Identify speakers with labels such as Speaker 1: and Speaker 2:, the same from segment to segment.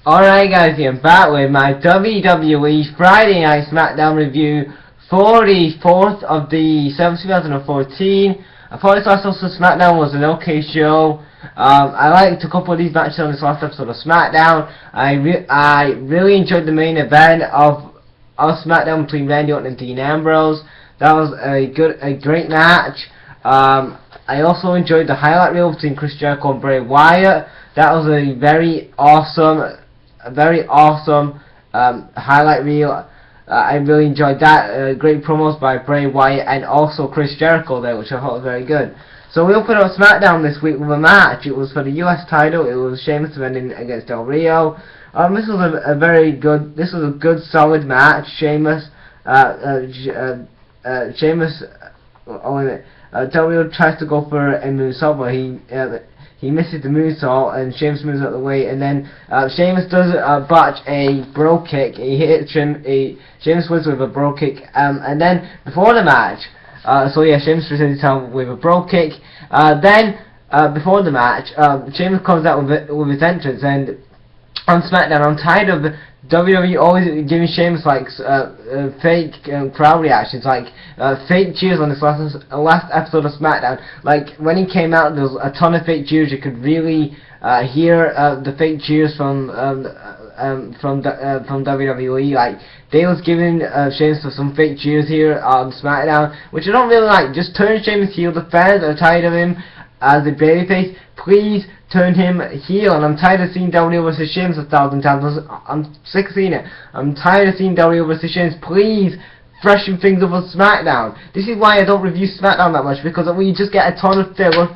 Speaker 1: Alright guys, I'm back with my WWE Friday Night Smackdown review for the 4th of the 7th, 2014. I thought this last episode of Smackdown was an okay show. I liked a couple of these matches on this last episode of Smackdown. I really enjoyed the main event of Smackdown between Randy Orton and Dean Ambrose. That was a great match. I also enjoyed the highlight reel between Chris Jericho and Bray Wyatt. That was a very awesome highlight reel. I really enjoyed that. Great promos by Bray Wyatt and also Chris Jericho there, which I thought was very good. So we opened up SmackDown this week with a match. It was for the US title. It was Sheamus defending against Del Rio. This was a good solid match. Sheamus, Del Rio tries to go for a moonsault, but he misses the moonsault, and Sheamus moves out of the way, and then Sheamus does botch a bro kick. He hits Sheamus wins with a bro kick, and then before the match, Sheamus presents himself with a bro kick. Then before the match, Sheamus comes out with his entrance, and on SmackDown, I'm tired of WWE always giving Sheamus like fake crowd reactions, like fake cheers on this last episode of SmackDown. Like when he came out, there was a ton of fake cheers. You could really hear the fake cheers from WWE. Like they was giving Sheamus some fake cheers here on SmackDown, which I don't really like. Just turn Sheamus heel. The fans are tired of him as a babyface. Please turn him heel, and I'm tired of seeing Del Rio vs Sheamus 1,000 times. I'm sick of seeing it. I'm tired of seeing Del Rio vs Sheamus. Please freshen things up on SmackDown. This is why I don't review SmackDown that much, because we just get a ton of filler,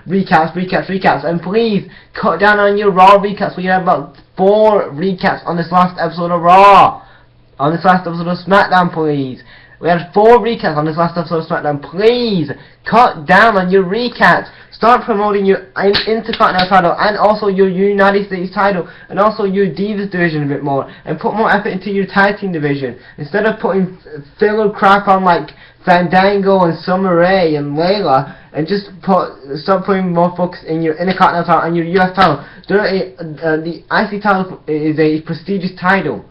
Speaker 1: recaps, and please cut down on your Raw recaps. We had about 4 recaps on this last episode of Raw. On this last episode of SmackDown, please. We had 4 recaps on this last episode of SmackDown. Please cut down on your recaps. Start promoting your Intercontinental title and also your United States title and also your Divas division a bit more, and put more effort into your tag team division instead of putting filler crap on like Fandango and Summer Rae and Layla, and just start putting more focus in your Intercontinental title and your US title. The IC title is a prestigious title.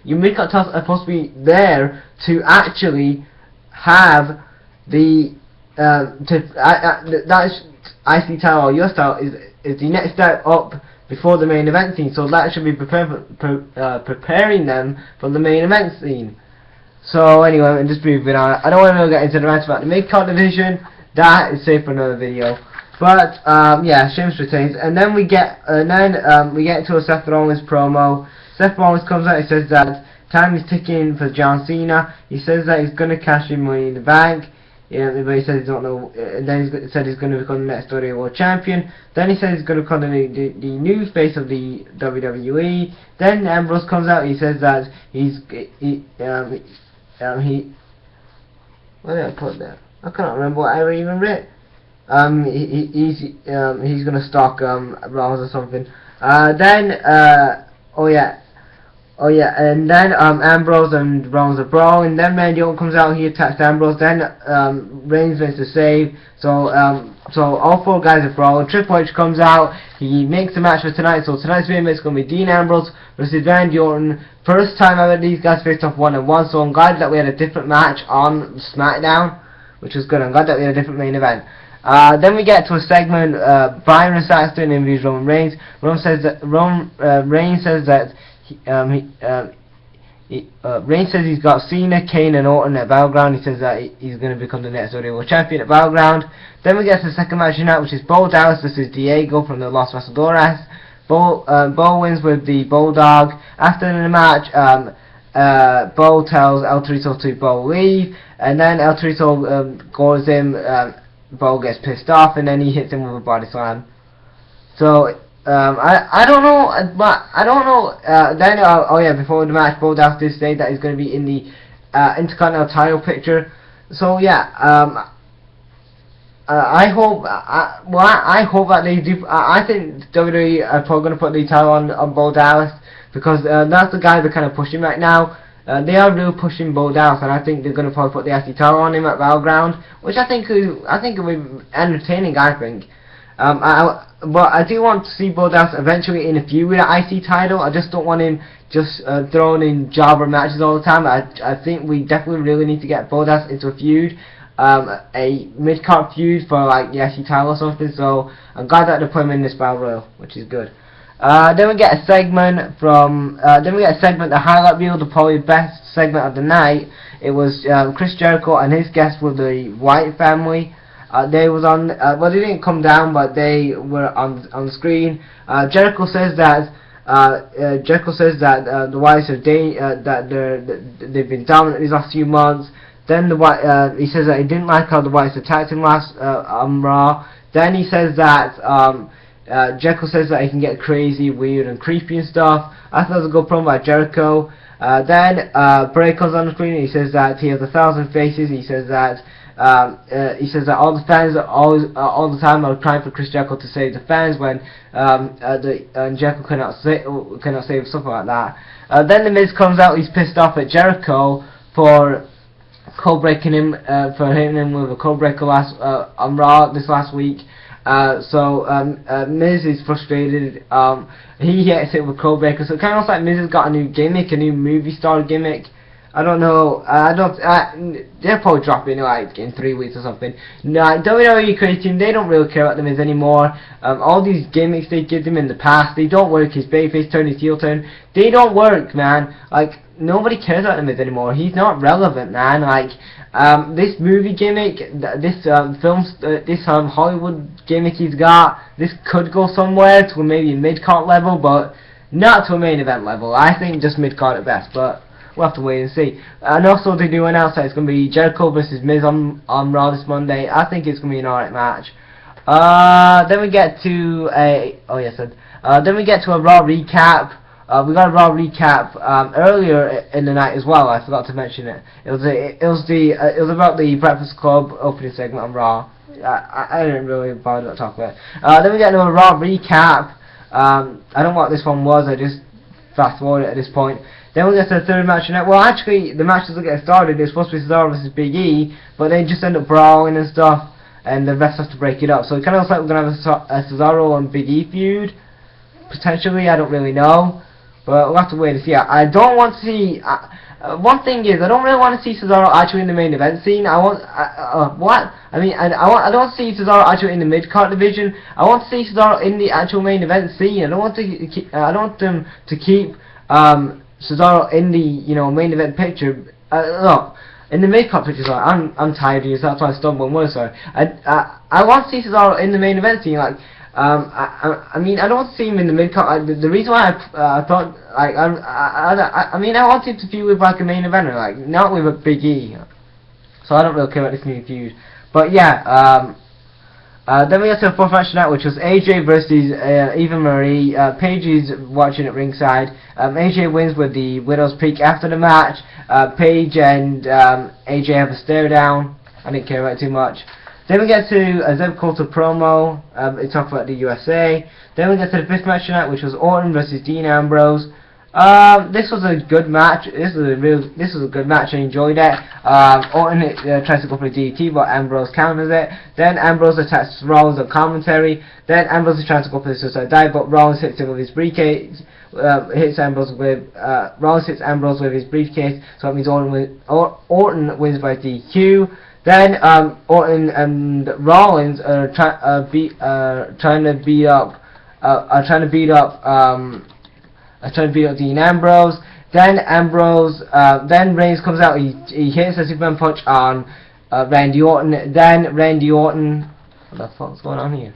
Speaker 1: Your mid-card titles are supposed to be there to actually have the that IC title or US title is the next step up before the main event scene, so that should be preparing them for the main event scene. So anyway, I'm just moving on. I don't want to get into the rest about the mid-card division. That is safe for another video. But yeah, Sheamus retains, and then we get to a Seth Rollins promo. Seth Rollins comes out. He says that time is ticking for John Cena. He says that he's going to cash in Money in the Bank. Yeah, but he says he don't know. And then he said he's going to become the next WWE World Champion. Then he says he's going to become the new face of the WWE. Then Ambrose comes out. He says that where did I put that? I can't remember what I even read. He's going to stalk Rollins or something. And then Ambrose and Rollins are brawling. Then Randy Orton comes out, he attacks Ambrose. Then Reigns makes the save. So all 4 guys are brawling. Triple H comes out, he makes the match for tonight. So tonight's main event is going to be Dean Ambrose versus Randy Orton. First time ever these guys faced off 1-on-1. So I'm glad that we had a different match on SmackDown, which was good. I'm glad that we had a different main event. Then we get to a segment, Byron Saxton interviews Roman Reigns. Reigns says that Reigns says he's got Cena, Kane and Orton at Battleground. He says that he's going to become the next WWE World Champion at Battleground. Then we get to the second match tonight, which is Bo Dallas versus Diego from the Los Matadores. Bo wins with the Bulldog. After the match, Bo tells El Torito to Bo leave, and then El Torito goes him. Bo gets pissed off, and then he hits him with a body slam. So I don't know, but I don't know. Before the match, Bo Dallas did say that he's going to be in the Intercontinental title picture. So yeah, I hope that they do. I think WWE are probably going to put the title on Bo Dallas, because that's the guy they're kind of pushing right now. They are really pushing Bo Dallas, and I think they're going to probably put the IC title on him at Battleground, which I think will be entertaining. I think. But I do want to see Goldust eventually in a feud with the IC title. I just don't want him just thrown in jobber matches all the time. I think we definitely really need to get Goldust into a feud, a mid-card feud for like the IC title or something. So I'm glad that they put him in this Battle Royal, which is good. Then we get a segment from, the highlight reel, the probably best segment of the night. It was Chris Jericho and his guests were the White family. They was on, well, they didn't come down, but they were on the screen. Jericho says that the Whites are they've been dominant these last few months. Then he says that he didn't like how the Whites attacked him last on Raw. Then he says that Jericho says that he can get crazy, weird, and creepy and stuff. I thought it was a good promo by Jericho. Then Bray comes on the screen and he says that he has 1,000 faces. He says that all the fans are all the time are crying for Chris Jericho to save the fans when Jericho cannot save something like that. Then the Miz comes out. He's pissed off at Jericho for code breaking him, for hitting him with a code breaker on Raw this last week. Miz is frustrated. He hits it with code breaker. So it kind of looks like Miz has got a new gimmick, a new movie star gimmick. I don't know. They'll probably drop it like in 3 weeks or something. No, WWE creative team, they don't really care about the Miz anymore. All these gimmicks they give them in the past, they don't work. His babyface turn, his heel turn, they don't work, man. Like nobody cares about the Miz anymore. He's not relevant, man. Like this movie gimmick, this Hollywood gimmick he's got, this could go somewhere to maybe a mid-card level, but not to a main event level. I think just mid-card at best, but we'll have to wait and see. And also they do announce that it's going to be Jericho versus Miz on Raw this Monday. I think it's going to be an alright match. Then we get to a Raw recap. We got a Raw recap earlier in the night as well. I forgot to mention it. It was about the Breakfast Club opening segment on Raw. I didn't really bother to talk about it. Then we get to a Raw recap. I don't know what this one was. I just fast forwarded at this point. Then we get to the third match tonight. Well, actually, the match doesn't get started. It's supposed to be Cesaro versus Big E, but they just end up brawling and stuff, and the rest has to break it up. So it kind of looks like we're going to have a Cesaro and Big E feud. Potentially, I don't really know. But we'll have to wait and see. I don't want to see... one thing is, I don't really want to see Cesaro actually in the main event scene. I don't want to see Cesaro actually in the mid-card division. I want to see Cesaro in the actual main event scene. I don't want them to keep Cesaro in the main event picture. Look, in the mid-card picture. Sorry, I'm tired of you, so that's why I stumbled. I'm sorry. I want to see Cesaro in the main event scene. Like, I mean, I don't want to see him in the mid-card. The reason why I thought, like, I mean, I wanted to feud with like a main eventer, like not with a Big E. So I don't really care about this new feud. But yeah, then we got to the fourth match tonight, which was AJ versus Eva Marie. Paige is watching at ringside. AJ wins with the Widow's Peak after the match. Paige and AJ have a stare down. I didn't care about it too much. Then we get to a Zeb Coulter promo. They talk about the USA. Then we get to the fifth match tonight, which was Orton versus Dean Ambrose. This was a good match. This was a good match. I enjoyed it. Orton tries to go for a DDT, but Ambrose counters it. Then Ambrose attacks Rollins on commentary. Then Ambrose is trying to go for the suicide dive, but Rollins hits him with his briefcase. Rollins hits Ambrose with his briefcase. So that means Orton wins by DQ. Then Orton and Rollins are trying to beat up Dean Ambrose. Then Reigns comes out. He hits a Superman punch on Randy Orton. Then Randy Orton, what the fuck's going on here?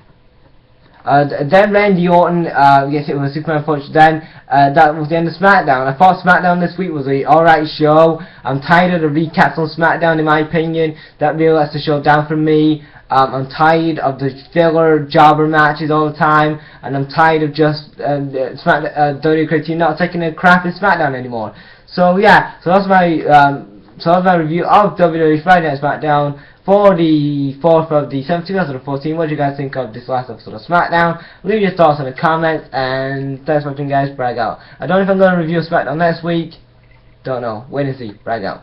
Speaker 1: Then Randy Orton gets hit with a Superman punch. Then that was the end of Smackdown. I thought Smackdown this week was a alright show. I'm tired of the recaps on Smackdown, in my opinion. That really lets the show down for me. I'm tired of the filler jobber matches all the time, and I'm tired of just WWE creative team not taking a crap in Smackdown anymore. So yeah, so that's my review of WWE Friday Night Smackdown for the 4th of December 2014. What do you guys think of this last episode of Smackdown? Leave your thoughts in the comments, and thanks for watching, guys. Brag out. I don't know if I'm going to review Smackdown next week. Don't know. Wait and see. Brag out.